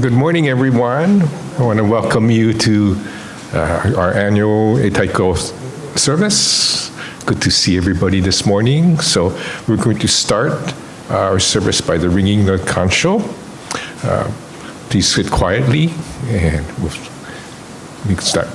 Good morning, everyone. I want to welcome you to our annual Etaiko service. Good to see everybody this morning. So we're going to start our service by the ringing the kancho. Please sit quietly and we can start.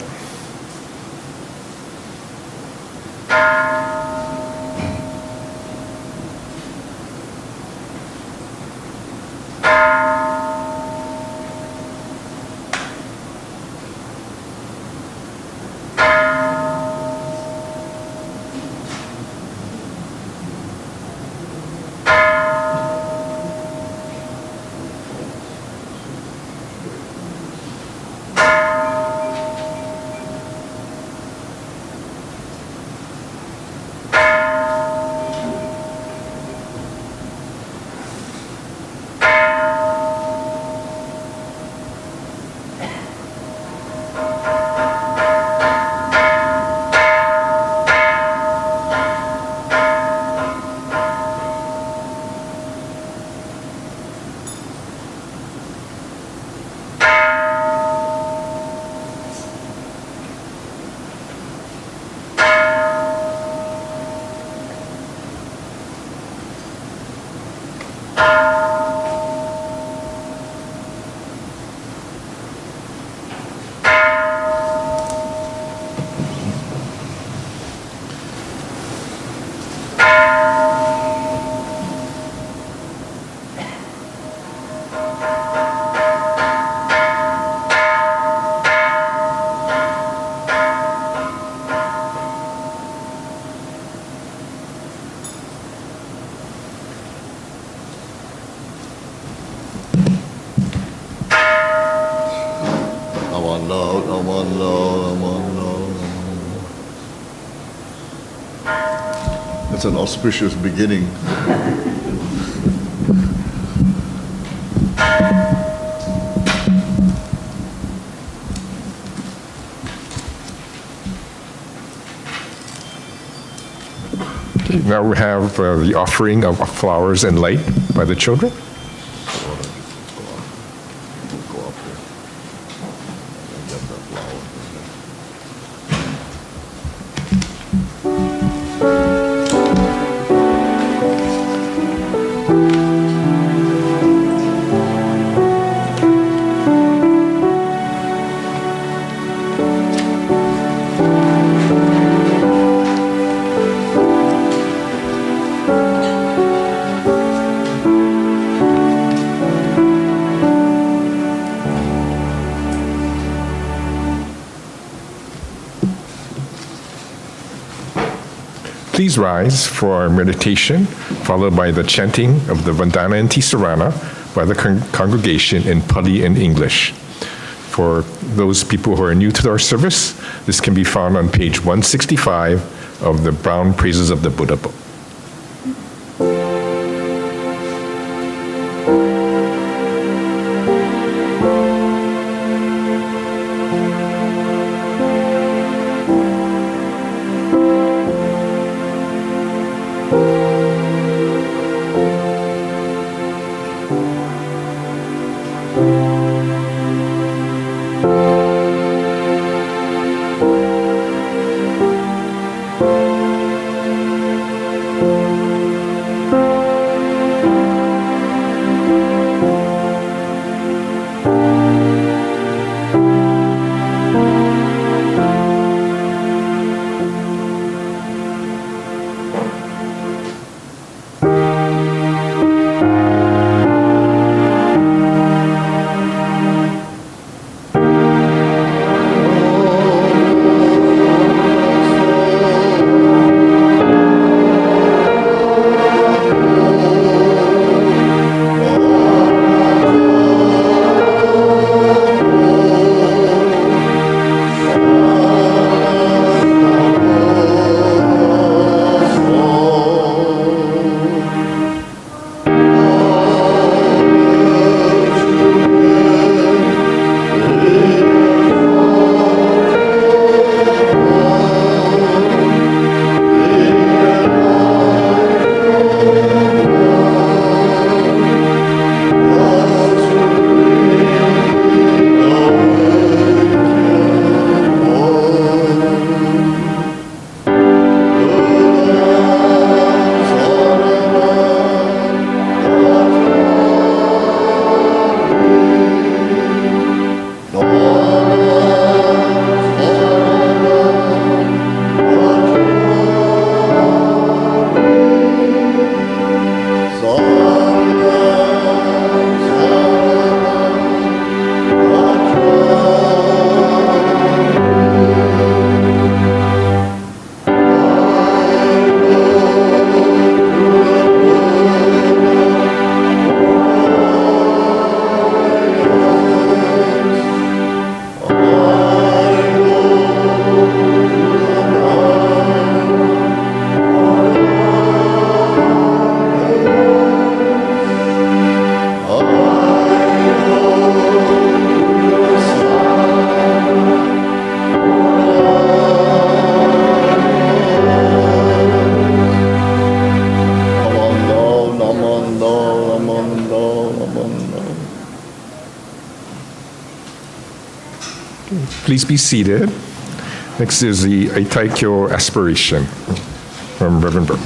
It's an auspicious beginning. Now we have the offering of flowers and light by the children. Please rise for our meditation, followed by the chanting of the Vandana and Tisarana by the congregation in Pali and English. For those people who are new to our service, this can be found on page 165 of the Brown Praises of the Buddha book. Please be seated. Next is the Aitaikyo Aspiration from Reverend Burke.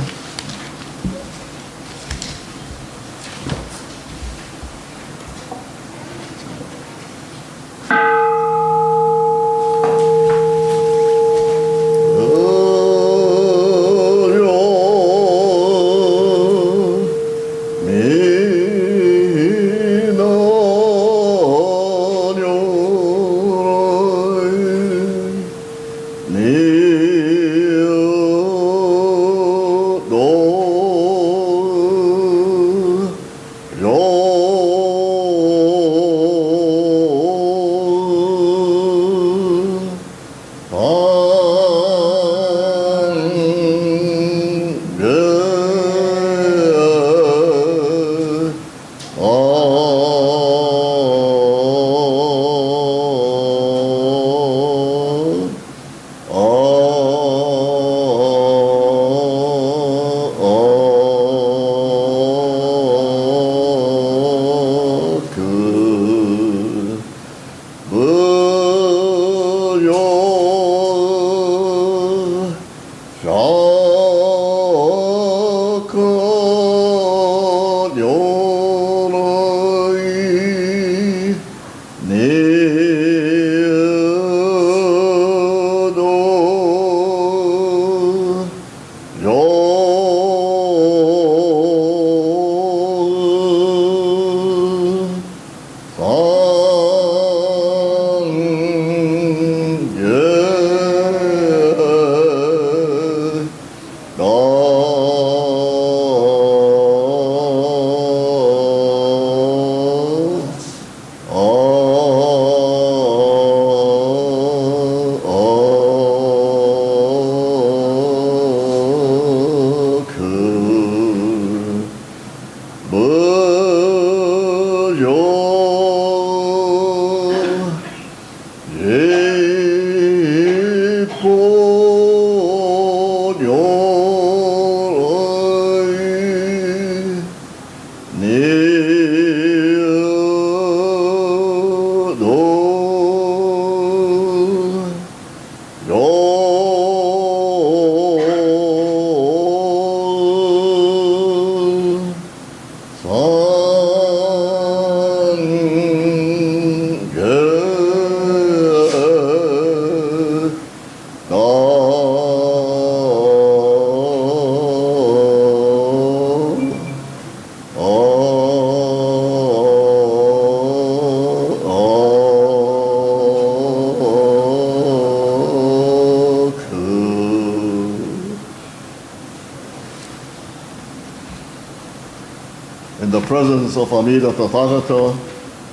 In the presence of Amida Tathagata,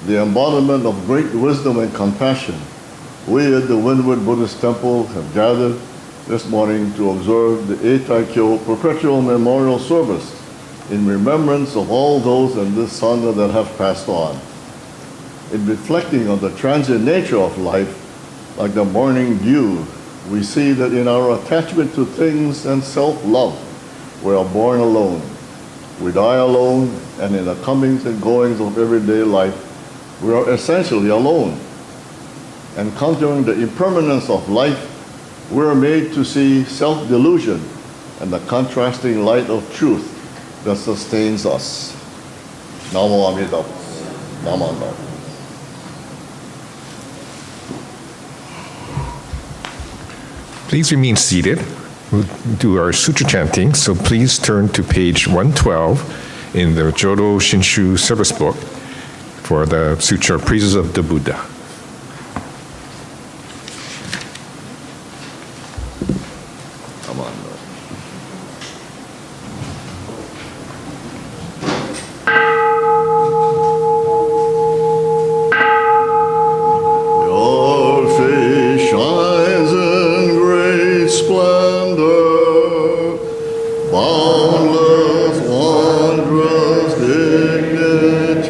the embodiment of great wisdom and compassion, we at the Wynwood Buddhist Temple have gathered this morning to observe the Aitaikyo Perpetual Memorial Service in remembrance of all those in this Sangha that have passed on. In reflecting on the transient nature of life, like the morning dew, we see that in our attachment to things and self-love, we are born alone. We die alone, and in the comings and goings of everyday life, we are essentially alone. Encountering the impermanence of life, we are made to see self-delusion and the contrasting light of truth that sustains us. Namo Amida. Namo. Please remain seated. We'll do our sutra chanting, so please turn to page 112 in the Jodo Shinshu service book for the Sutra Praises of the Buddha. Come on. Your face shines in great splendor, boundless, wondrous dignity,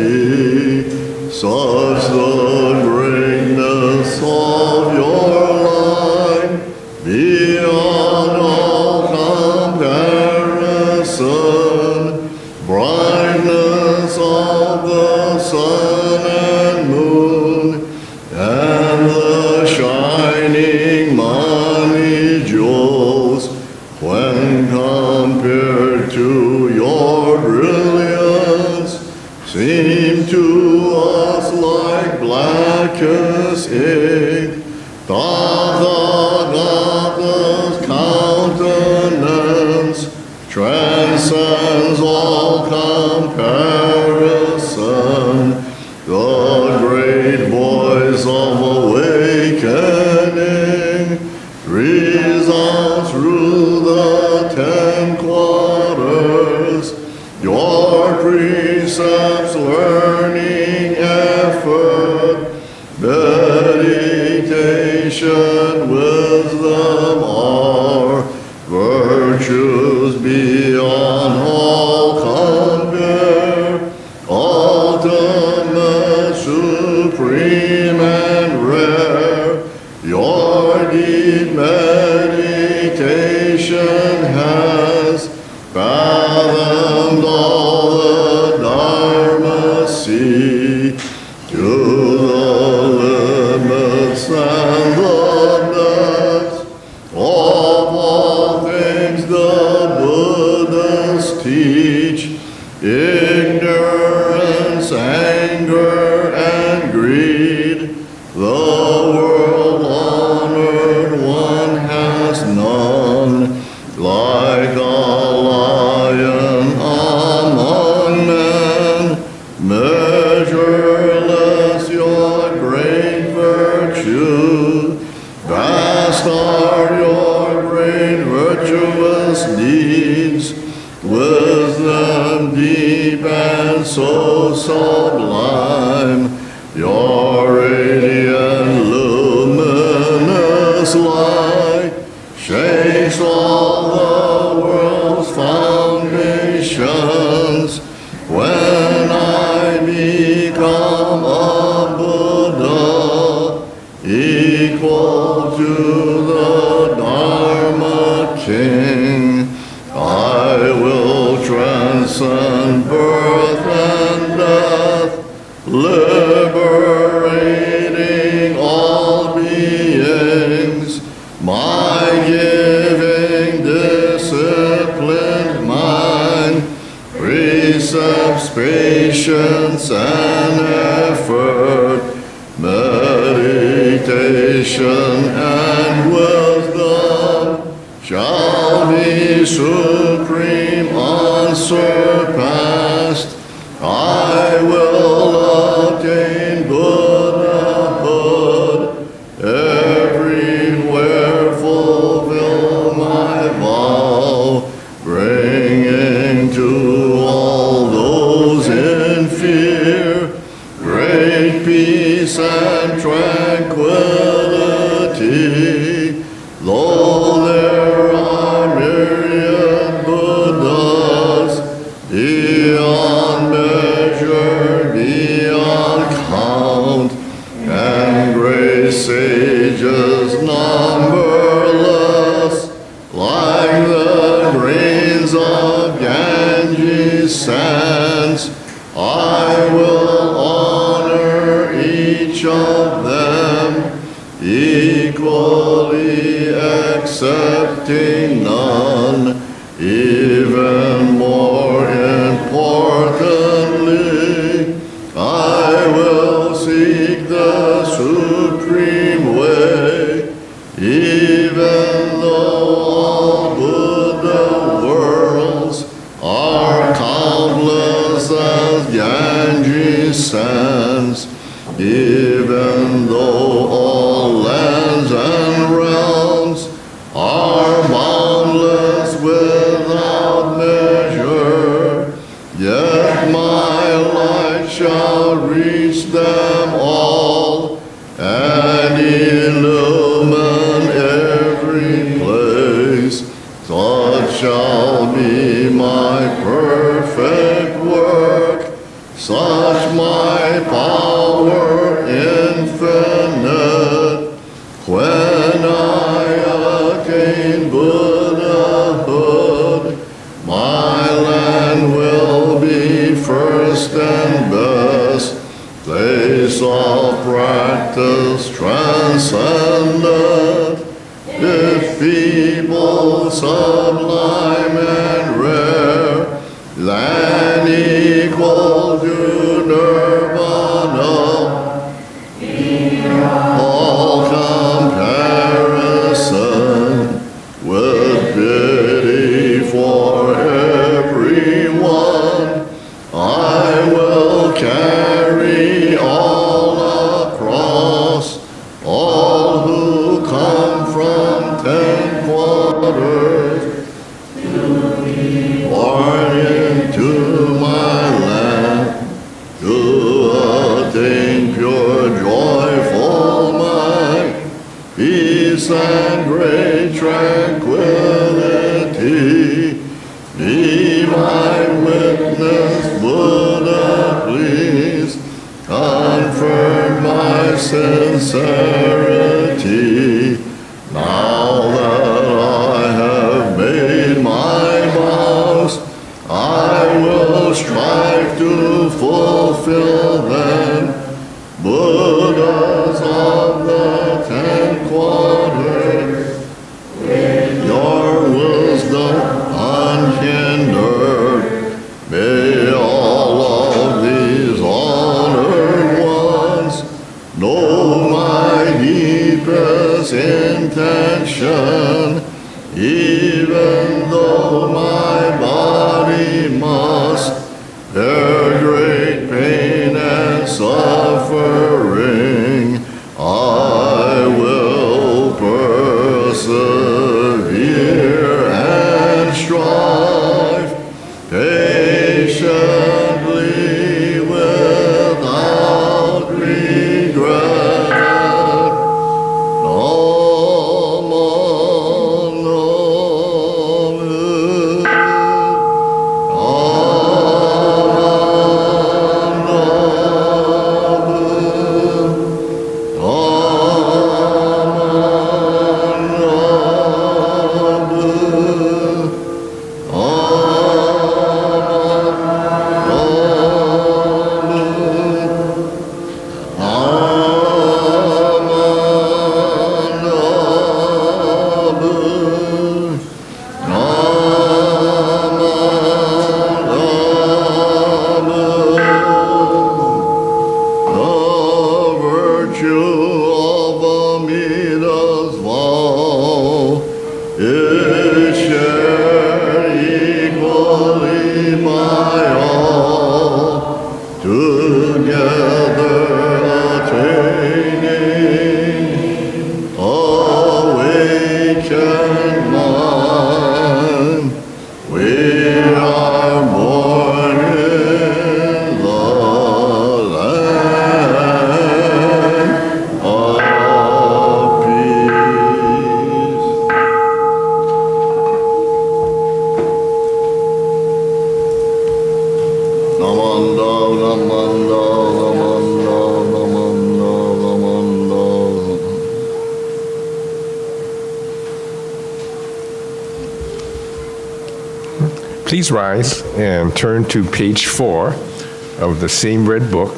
such the greatness of your life, beyond all comparison, brightness of the sun and moon, and the Your precepts, learning, effort, meditation, wisdom are virtues beyond all compare, ultimate, supreme, and rare. Your deep meditation has fathomed all the Dharma sea to the limits and the depths of all things the Buddhas teach. Ignorance, anger, and greed, the world honored one has none. Like a lion among men, measureless your great virtue, vast are your great virtuous deeds, wisdom deep and so sublime, your radiant luminous light shakes all the world's foundations. When I become a Buddha, equal to the Dharma King, I will transcend birth and death, liberating all beings. My giving disciplined mind, precepts, patience, and effort, meditation and wisdom shall be supreme, unsurpassed. I will attain Buddhahood, everywhere fulfill my vow, bringing to all those in fear great peace and tranquility. Though there are myriad Buddhas, beyond measure, beyond count, and great sages numberless, like the grains of Ganges sands, I will honor each of them, equally accepting none. Even more importantly, I will seek the supreme way, even though all Buddha worlds are countless as Ganges sands, even though all lands and realms are boundless without measure, yet my light shall reach them all and illumine every place. Such shall be my perfect work, such my power infinite. When I attain Buddhahood, my land will be first and best, place of practice transcendent, if people sublime and rare, than equal to nirvana, all comparison, with pity for everyone, I will carry all across, all who come from 10 quarters, born into my peace and great tranquility. Be my witness, Buddha, please confirm my sincerity. Now that I have made my vows, I will strive to fulfill them. Buddhas of the 10 quarters, your wisdom unhindered. May all of these honored ones know my deepest intention, even though my body must bear great pain and suffering. I will persevere and strive patiently without regret. Please rise and turn to page 4 of the same red book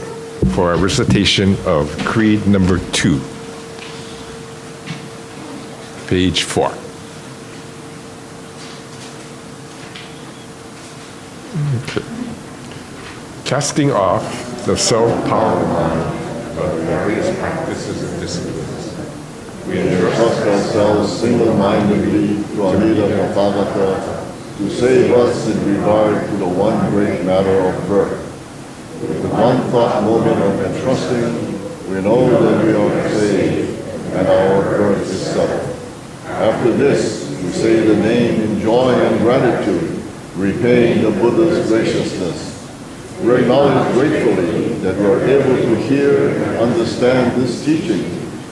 for our recitation of Creed number 2. Page 4. Okay. Casting off the self-power mind of various practices and disciplines, we Entrust ourselves single-mindedly to Amida Tathagata to save us in regard to the one great matter of birth. With one thought moment of entrusting, we know that we are saved and our birth is settled. After this, we say the name in joy and gratitude, repaying the Buddha's graciousness. We acknowledge gratefully that we are able to hear and understand this teaching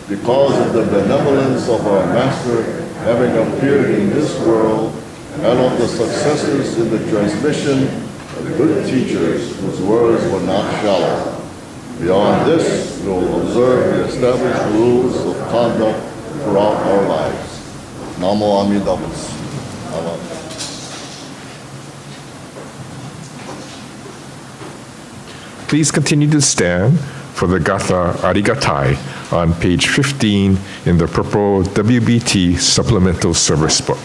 because of the benevolence of our Master having appeared in this world and of the successors in the transmission of good teachers whose words were not shallow. Beyond this, we will observe the established rules of conduct throughout our lives. Namo Amida Butsu. Please continue to stand for the Gatha Arigatai on page 15 in the purple WBT Supplemental Service Book.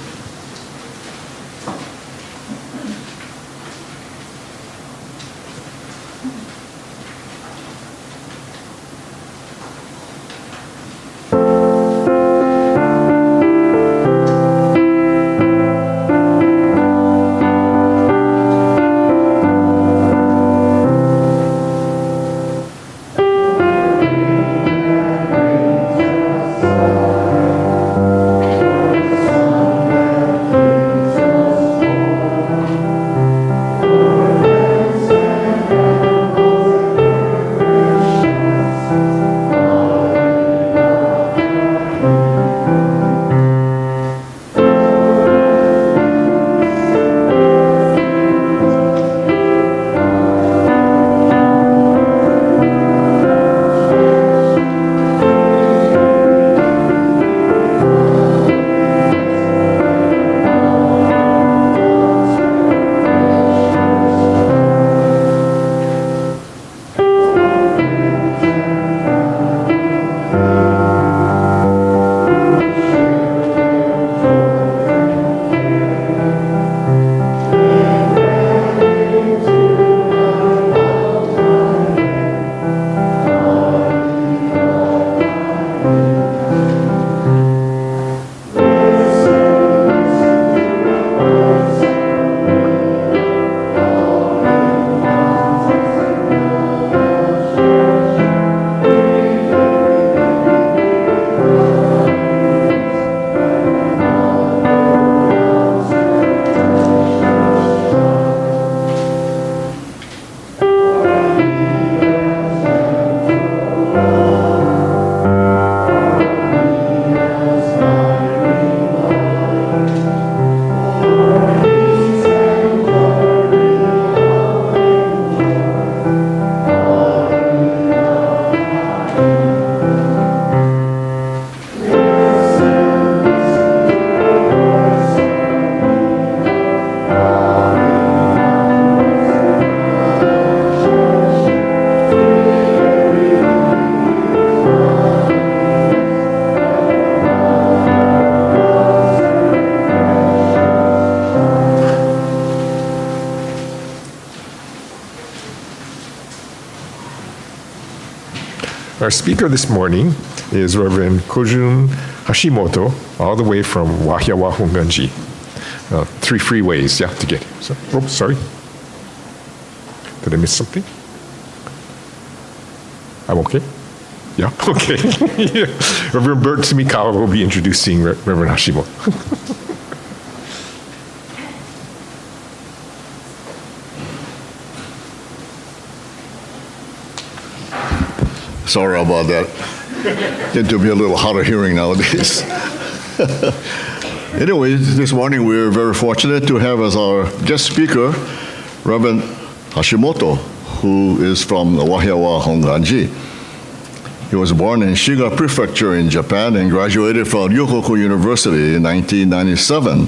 Our speaker this morning is Reverend Kojun Hashimoto, all the way from Wahiawa Honganji. 3 freeways, yeah, to get here. So, oh, sorry. Did I miss something? I'm okay? Yeah, okay. Yeah. Reverend Bert Sumikawa will be introducing Reverend Hashimoto. Sorry about that. Tend to be a little hard of hearing nowadays. Anyway, this morning we're very fortunate to have as our guest speaker Reverend Hashimoto, who is from Wahiawa Honganji. He was born in Shiga Prefecture in Japan and graduated from Ryokoku University in 1997.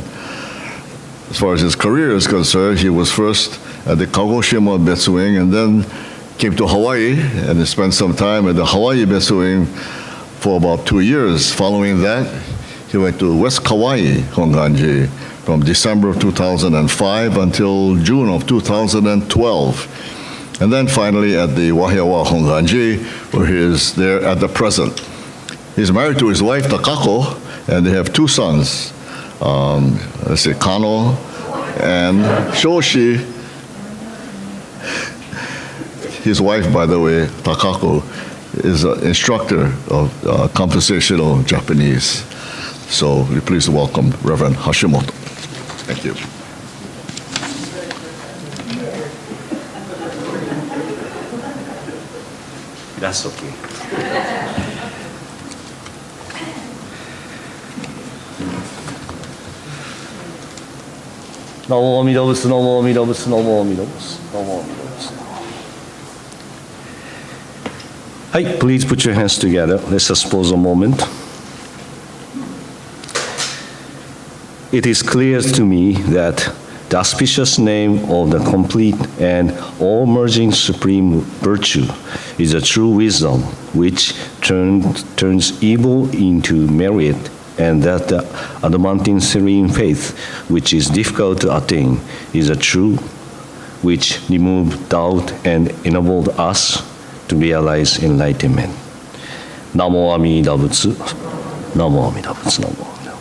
As far as his career is concerned, he was first at the Kagoshima Betsuing and then came to Hawaii and spent some time at the Hawaii Betsuing for about 2 years. Following that, he went to West Kauai Honganji from December of 2005 until June of 2012. And then finally at the Wahiawa Honganji, where he is there at the present. He's married to his wife, Takako, and they have 2 sons, Kano and Shoshi. His wife, by the way, Takako, is an instructor of conversational Japanese. So we're pleased to welcome Reverend Hashimoto. Thank you. That's okay. Namo Amida Butsu, Namo Amida Butsu, Namo Amida Butsu, Namo Amida Butsu. Hi, please put your hands together. Let's just pause a moment. It is clear to me that the auspicious name of the complete and all-merging supreme virtue is a true wisdom which turns evil into merit, and that the adamantine serene faith, which is difficult to attain, is a true which removes doubt and enabled us to realize enlightenment. Namo Amida Butsu, Namo Amida Butsu, Namo Amida Butsu.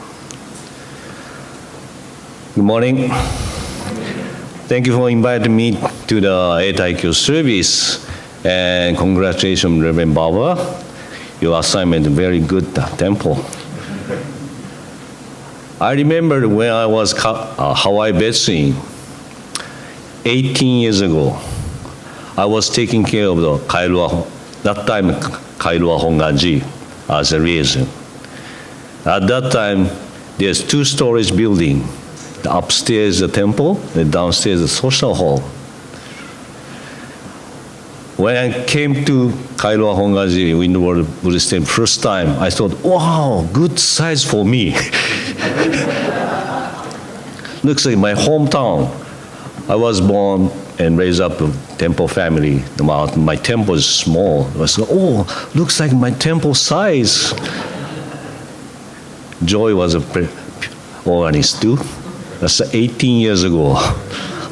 Good morning. Thank you for inviting me to the Eitaikyo service, and congratulations, Reverend Baba. Your assignment is very good, temple. I remember when I was Hawaii Betsuing 18 years ago. I was taking care of the Kailua, that time Kailua Honganji as a liaison. At that time, there's 2 stories building. The upstairs the temple, the downstairs the social hall. When I came to Kailua Honganji Windward Buddhist Temple first time, I thought, wow, good size for me. Looks like my hometown. I was born and raised up in temple family. My temple is small. I said, oh, looks like my temple size. Joy was a organist too. That's 18 years ago.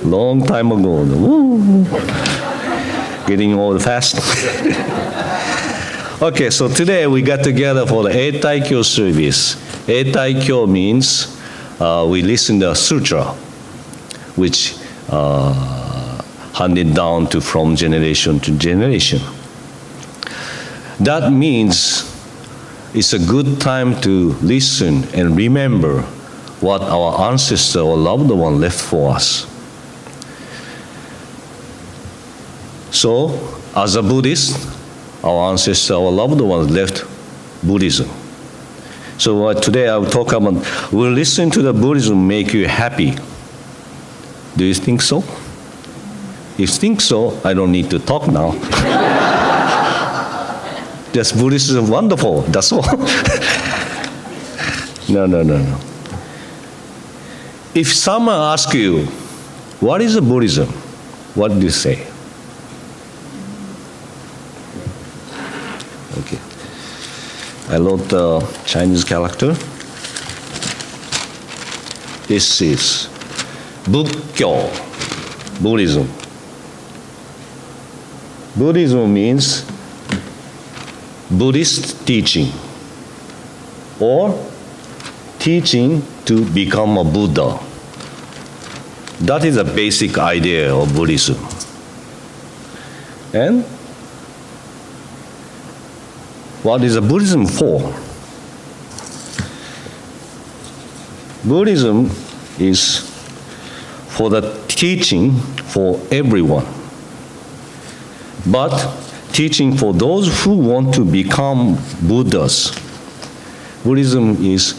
Long time ago. Woo. Getting old fast. Okay, so today we got together for the Eitaikyo service. Eitaikyo means we listen to a sutra, which handed down from generation to generation. That means it's a good time to listen and remember what our ancestor or loved one left for us. So, as a Buddhist, our ancestor or loved ones left Buddhism. So today I will talk about, will listen to the Buddhism make you happy? Do you think so? If you think so, I don't need to talk now. Just Buddhism is wonderful, that's all. No. If someone asks you, what is a Buddhism? What do you say? Okay. I wrote the Chinese character. This is Bukkyo, Buddhism. Buddhism means Buddhist teaching or teaching to become a Buddha. That is a basic idea of Buddhism. And what is Buddhism for? Buddhism is for the teaching for everyone, but teaching for those who want to become Buddhas. Buddhism is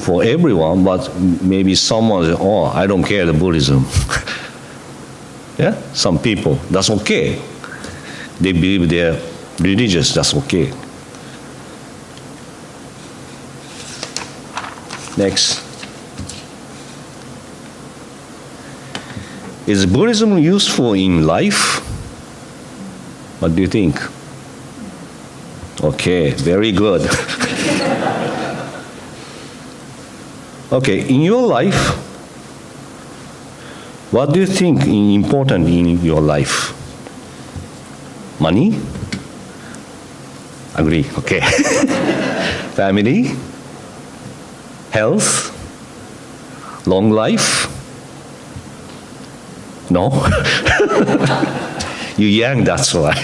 for everyone, but maybe someone says, oh, I don't care the Buddhism. Yeah, some people, that's okay. They believe they're religious, that's okay. Next. Is Buddhism useful in life? What do you think? Okay, very good. Okay, in your life, what do you think is important in your life? Money? Agree, okay. Family? Health? Long life? No? You're young, that's why.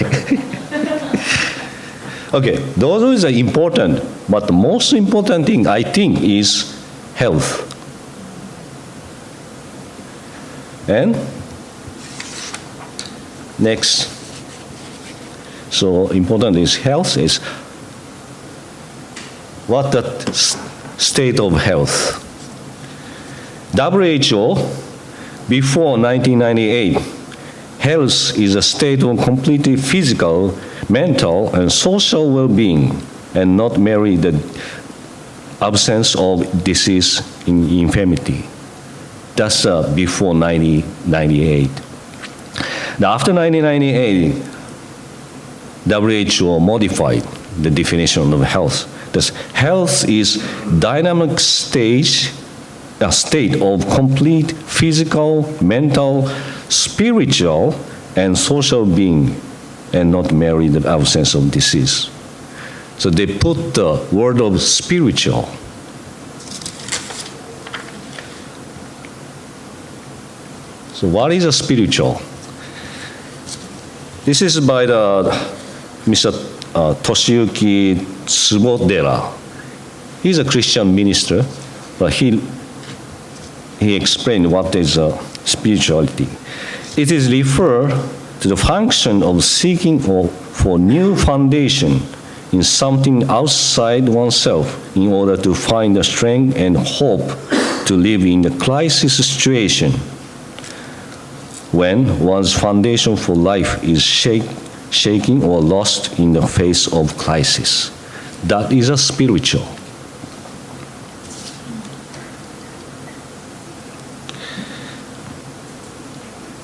Okay, those are important, but the most important thing, I think, is health. And next, so important is health is what the state of health. WHO, before 1998, health is a state of completely physical, mental, and social well-being, and not merely the absence of disease in infirmity. That's before 1998. Now, after 1998, WHO modified the definition of health. Thus, health is dynamic state of complete physical, mental, spiritual, and social being, and not merely the absence of disease. So they put the word of spiritual. So what is a spiritual? This is by the Mr. Toshiyuki Tsubodera. He's a Christian minister, but he explained what is spirituality. It is referred to the function of seeking for new foundation in something outside oneself in order to find the strength and hope to live in a crisis situation when one's foundation for life is shaking or lost in the face of crisis. That is a spiritual.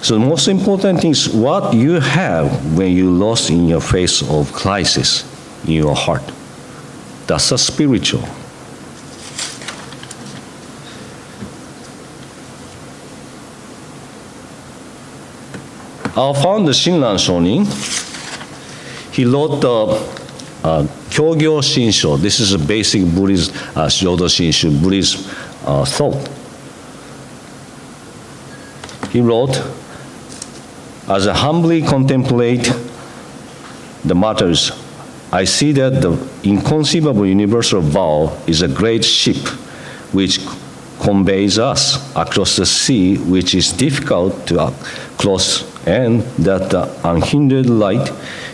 So the most important thing is what you have when you lost in your face of crisis in your heart. That's a spiritual. Our founder, Shinran Shonin, he wrote the Kyogyo Shinsho. This is a basic Buddhist Shodo Shinshu, Buddhist thought. He wrote, as I humbly contemplate the matters, I see that the inconceivable universal vow is a great ship which conveys us across the sea, which is difficult to cross, and that the unhindered light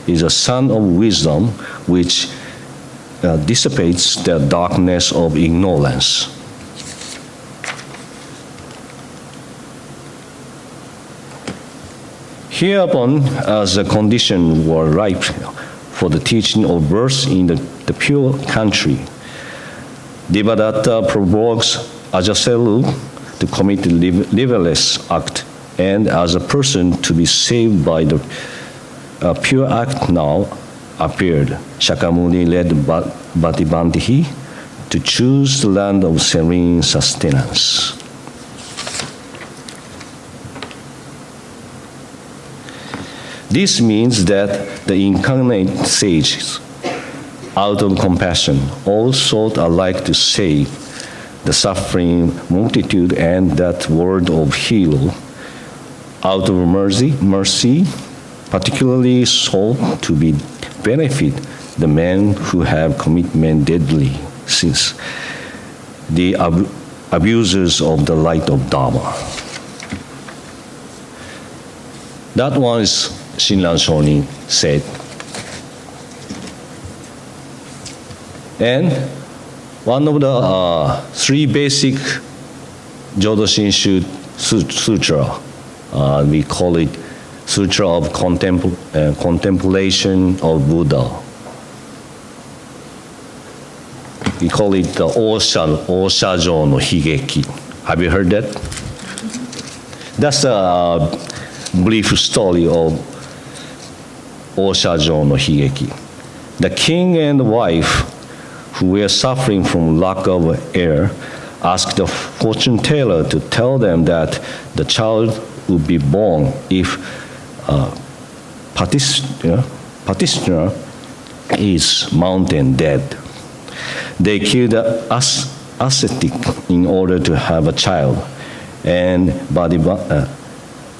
is a sun of wisdom which dissipates the darkness of ignorance. Hereupon, as the conditions were ripe for the teaching of birth in the pure country, Devadatta provokes Ajayasalu to commit the liveless act, and as a person to be saved by the pure act now appeared. Shakyamuni led Bhatibandhi to choose the land of serene sustenance. This means that the incarnate sages out of compassion, all sought alike to save the suffering multitude, and that word of heal, out of mercy, particularly sought to be benefit the men who have committed deadly sins, the abusers of the light of Dharma. That one is Shinran Shonin said. And one of the three basic Jodo Shinshu Sutra, we call it Sutra of Contemplation of Buddha. We call it the Oshajo no Higeki. Have you heard that? That's a brief story of Oshajo no Higeki. The king and wife, who were suffering from lack of air, asked the fortune teller to tell them that the child would be born if petitioner is mountain dead. They killed the ascetic in order to have a child, and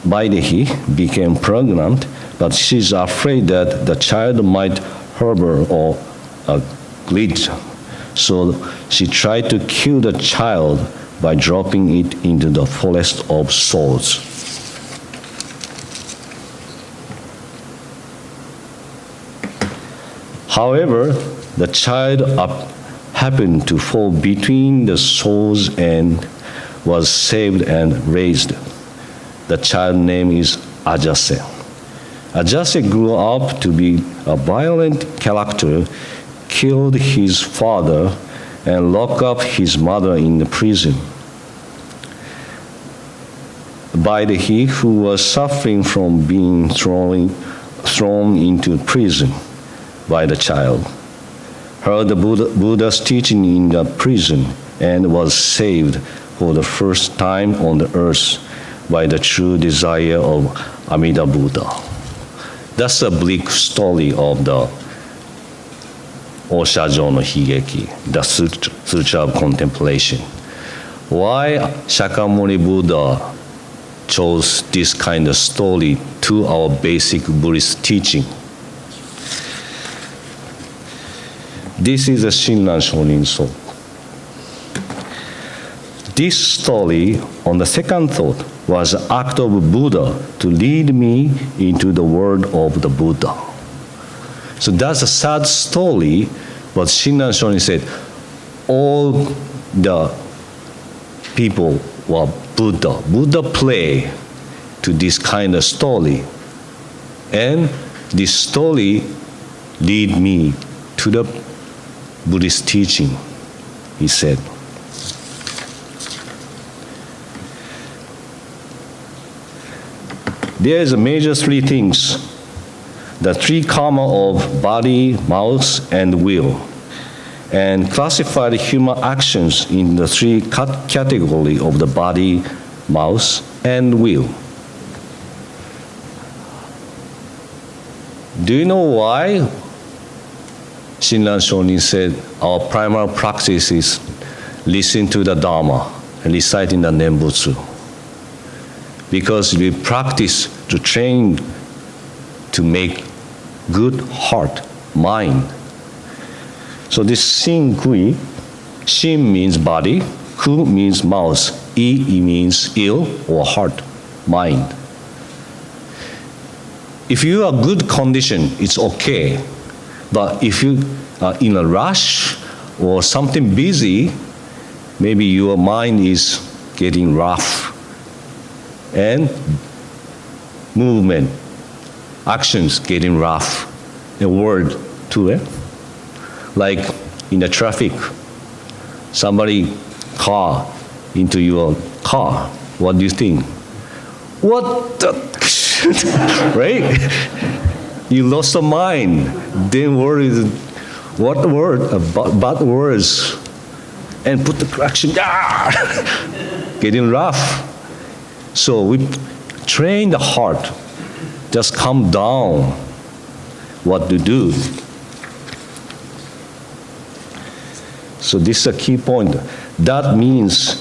Vaidehi became pregnant, but she's afraid that the child might harbor or glitch. So she tried to kill the child by dropping it into the forest of souls. However, the child happened to fall between the souls and was saved and raised. The child's name is Ajase. Ajase grew up to be a violent character, killed his father, and locked up his mother in the prison. Vaidehi, who was suffering from being thrown into prison by the child, heard the Buddha's teaching in the prison and was saved for the first time on the earth by the true desire of Amida Buddha. That's a bleak story of the Oshajo no Higeki, the Sutra of Contemplation. Why Shakyamuni Buddha chose this kind of story to our basic Buddhist teaching? This is a Shinran Shonin So. This story, on the second thought, was an act of Buddha to lead me into the word of the Buddha. So that's a sad story, but Shinran Shonin said, all the people were Buddha. Buddha play to this kind of story. And this story lead me to the Buddhist teaching, he said. There is a major three things, the three karma of body, mouth, and will, and classified human actions in the three category of the body, mouth, and will. Do you know why Shinran Shonin said our primary practice is listen to the Dharma and reciting the Nembutsu? Because we practice to train to make good heart, mind. So this Shin Kui, Shin means body, Ku means mouth, I means ill or heart, mind. If you are good condition, it's okay. But if you are in a rush or something busy, maybe your mind is getting rough. And movement, actions getting rough. A word too, eh? Like in the traffic, somebody car into your car. What do you think? What the, right? You lost your mind. Then worry, what word? Bad words. And put the correction, getting rough. So we train the heart, just calm down what to do. So this is a key point. That means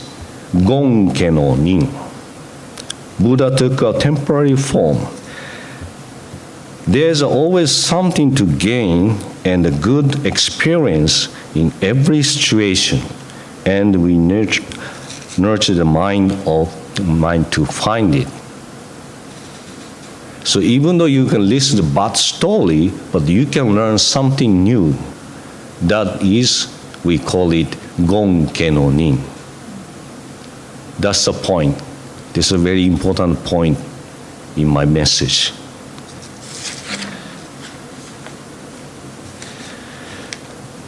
gonke no nin. Buddha took a temporary form. There's always something to gain and a good experience in every situation, and we nurture the mind to find it. So even though you can listen to bad story, but you can learn something new. That is, we call it gonke no nin. That's the point. This is a very important point in my message.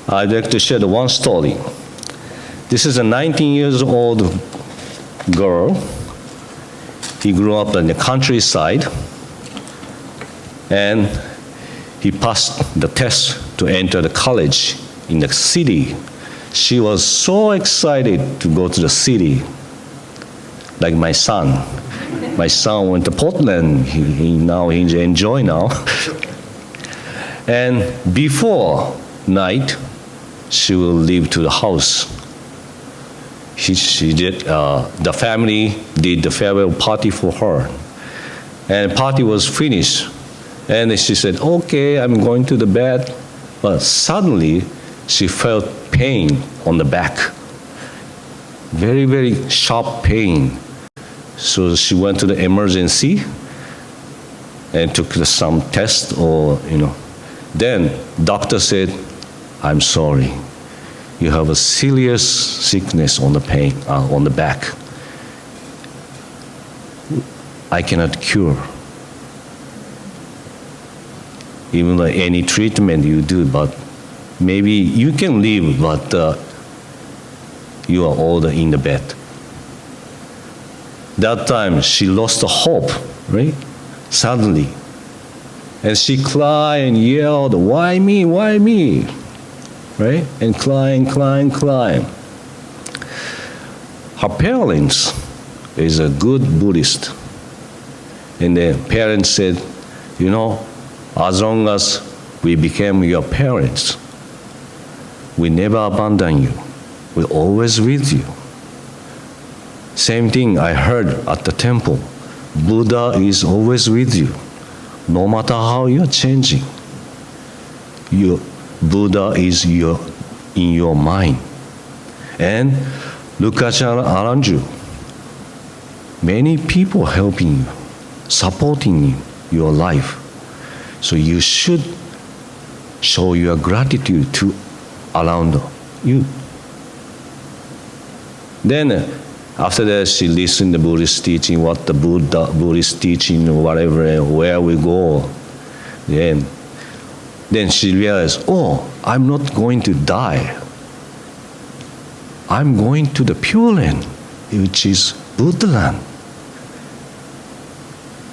I'd like to share the one story. This is a 19-year-old girl. He grew up in the countryside, and he passed the test to enter the college in the city. She was so excited to go to the city, like my son. My son went to Portland. He enjoy now. And before night, she will leave to the house. The family did the farewell party for her. And party was finished. And she said, okay, I'm going to the bed. But suddenly, she felt pain on the back. Very, very sharp pain. So she went to the emergency and took some test Then doctor said, I'm sorry. You have a serious sickness on the back. I cannot cure. Even though any treatment you do, but maybe you can live, but you are older in the bed. That time she lost the hope, right? Suddenly. And she cried and yelled, why me, why me? Right? And crying. Her parents is a good Buddhist. And the parents said, as long as we became your parents, we never abandon you. We're always with you. Same thing I heard at the temple. Buddha is always with you, no matter how you're changing. Buddha is in your mind. And look at around you. Many people helping you, supporting your life. So you should show your gratitude to around you. Then after that, she listened to Buddhist teaching, what the Buddhist teaching, whatever, where we go. Then she realized, I'm not going to die. I'm going to the Pure Land, which is Buddha land.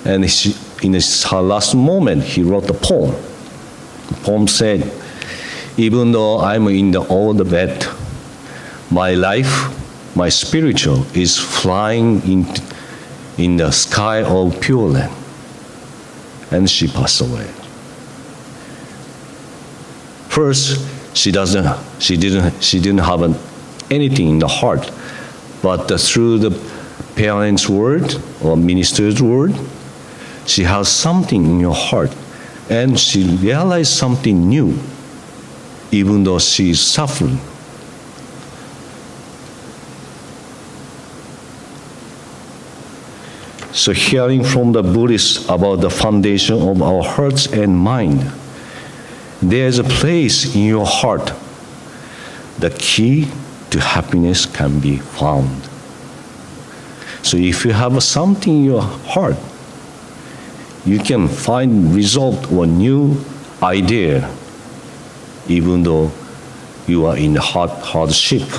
And in her last moment, he wrote a poem. The poem said, even though I'm in the old bed, my life, my spiritual is flying in the sky of Pure Land. And she passed away. First, she didn't have anything in the heart, but through the parents' word or minister's word, she has something in your heart, and she realized something new, even though she is suffering. So hearing from the Buddhists about the foundation of our hearts and mind, there is a place in your heart. The key to happiness can be found. So if you have something in your heart, you can find result or new idea, even though you are in hardship.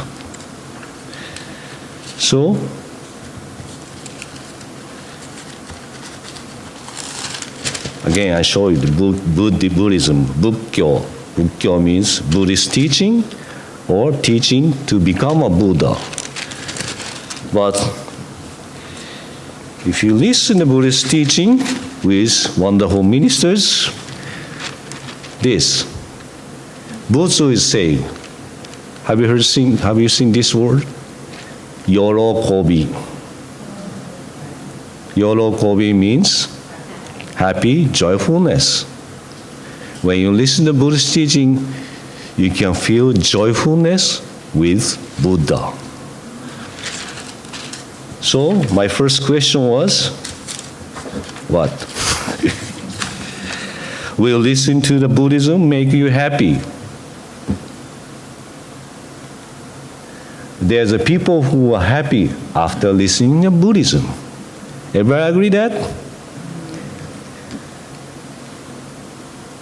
So, again, I show you the Buddhism, Bukkyo. Bukkyo means Buddhist teaching or teaching to become a Buddha. But if you listen to Buddhist teaching with wonderful ministers, this, Butsu is saying, Have you seen this word? Yorokobi. Yorokobi means happy, joyfulness. When you listen to Buddhist teaching, you can feel joyfulness with Buddha. So my first question was, what? Will listening to the Buddhism make you happy? There's a people who are happy after listening to Buddhism. Everybody agree that?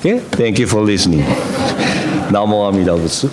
Okay, thank you for listening. Namo Amida Butsu.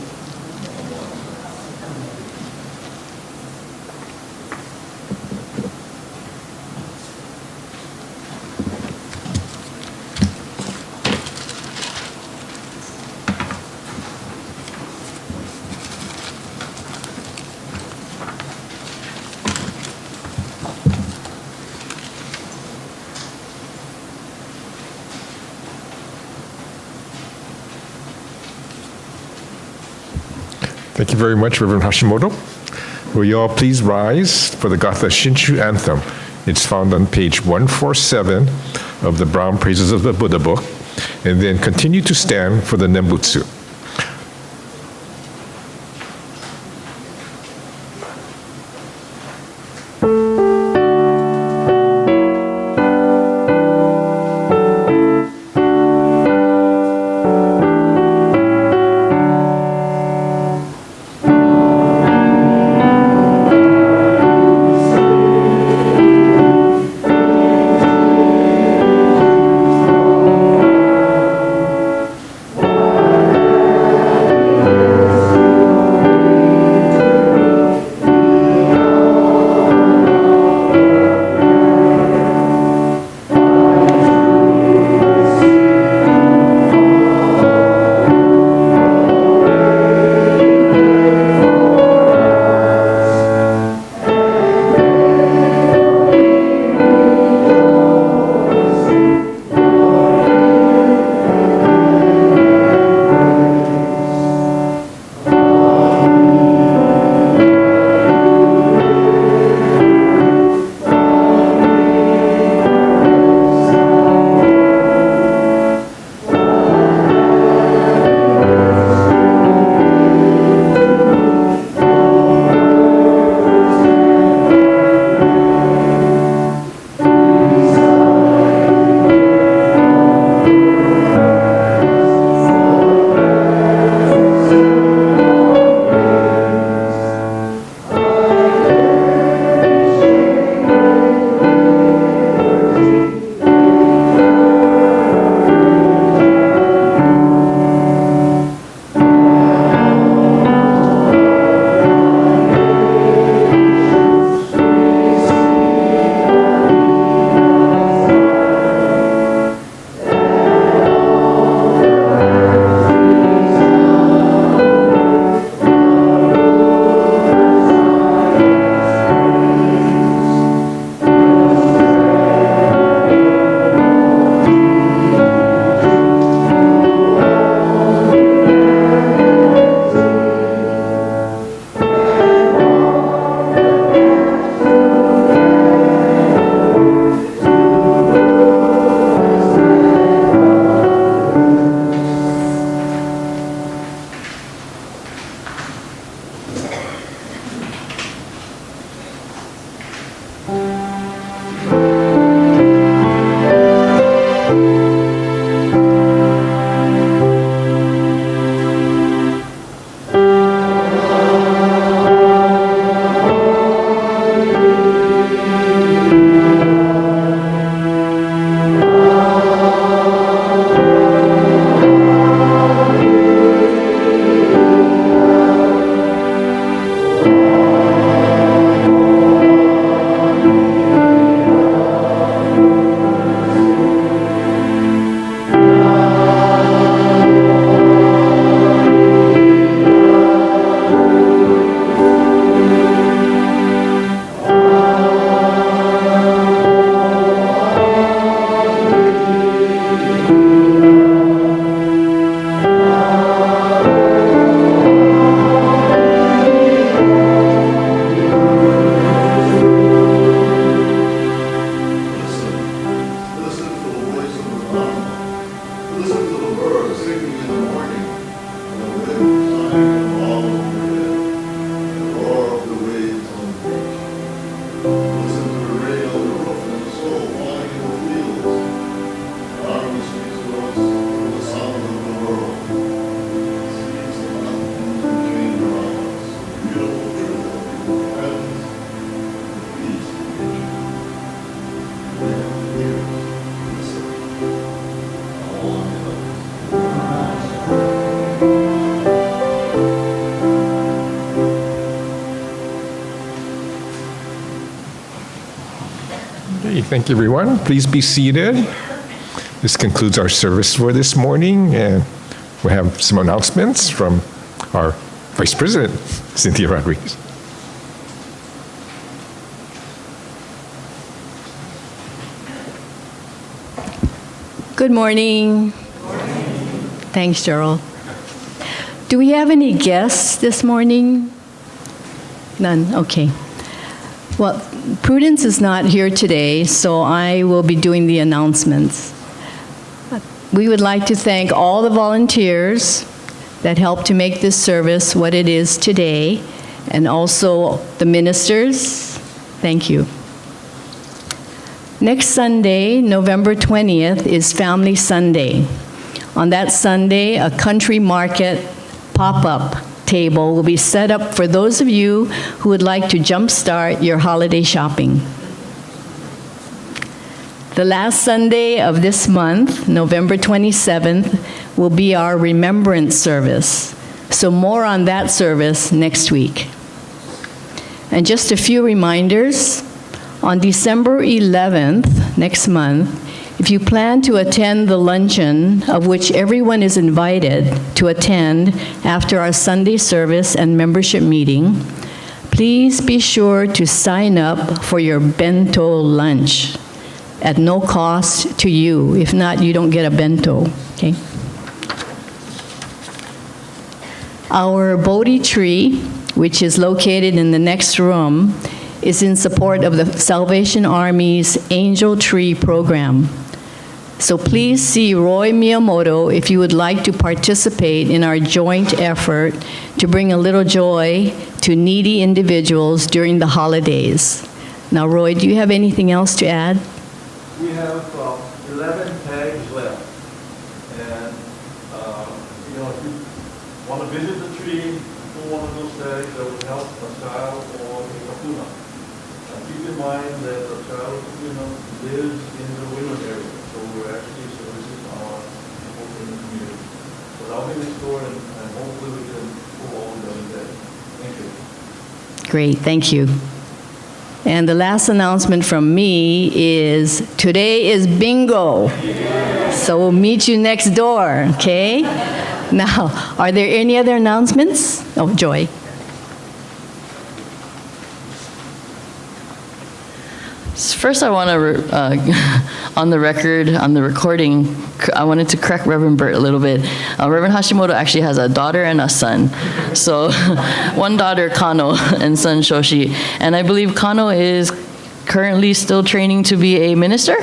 Thank you very much, Reverend Hashimoto. Will you all please rise for the Gatha Shinshu anthem? It's found on page 147 of the Brown Praises of the Buddha book. And then continue to stand for the Nembutsu. little bird singing in the morning, and the wind sighing all overhead, and the roar of the waves on the beach. Listen to the rain on the roof and the snow falling in the fields. Darkness speaks to us through the sound of the world. Seas the mountains and change around us. The beautiful truth of your presence, the peace of nature. Live here, listen. All on your Okay, thank you, everyone. Please be seated. This concludes our service for this morning, and we have some announcements from our Vice President, Cynthia Rodriguez. Good morning. Thanks, Gerald. Do we have any guests this morning? None, okay. Well, Prudence is not here today, so I will be doing the announcements. We would like to thank all the volunteers that helped to make this service what it is today, and also the ministers. Thank you. Next Sunday, November 20th, is Family Sunday. On that Sunday, a country market pop-up table will be set up for those of you who would like to jumpstart your holiday shopping. The last Sunday of this month, November 27th, will be our remembrance service. So more on that service next week. And just a few reminders. On December 11th, next month, if you plan to attend the luncheon, of which everyone is invited to attend after our Sunday service and membership meeting, please be sure to sign up for your bento lunch at no cost to you. If not, you don't get a bento, okay? Our Bodhi tree, which is located in the next room, is in support of the Salvation Army's Angel Tree program. So please see Roy Miyamoto if you would like to participate in our joint effort to bring a little joy to needy individuals during the holidays. Now, Roy, do you have anything else to add? We have 11 tags left. And, if you want to visit the tree, pull one of those tags that would help a child or a kapuna. Keep in mind that the child lives in the Winland area, so we're actually servicing our people in the community. So that'll be next door, and hopefully we can pull all the other days. Thank you. Great, thank you. And the last announcement from me is today is bingo. So we'll meet you next door, okay? Now, are there any other announcements? Oh, Joy. First, I want to, on the record, on the recording, I wanted to correct Reverend Burt a little bit. Reverend Hashimoto actually has a daughter and a son. So, one daughter, Kano, and son, Shoshi. And I believe Kano is currently still training to be a minister?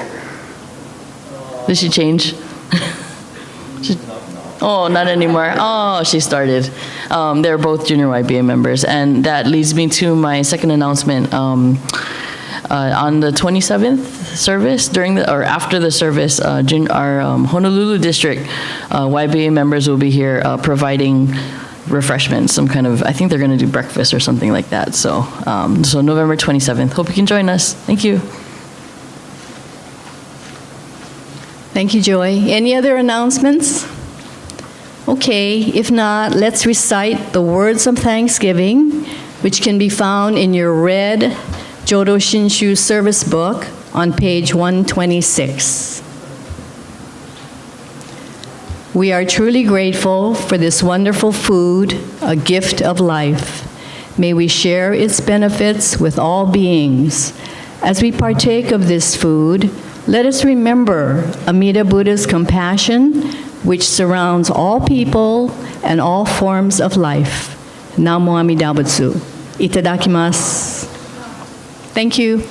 Did she change? Oh, not anymore. Oh, she started. They're both junior YBA members. And that leads me to my second announcement. On the 27th service, after the service, our Honolulu district YBA members will be here providing refreshments, some kind of, I think they're going to do breakfast or something like that. So, so November 27th. Hope you can join us. Thank you. Thank you, Joy. Any other announcements? Okay, if not, let's recite the words of thanksgiving, which can be found in your red Jodo Shinshu service book on page 126. We are truly grateful for this wonderful food, a gift of life. May we share its benefits with all beings. As we partake of this food, let us remember Amida Buddha's compassion, which surrounds all people and all forms of life. Namo Amida Butsu. Itadakimasu. Thank you.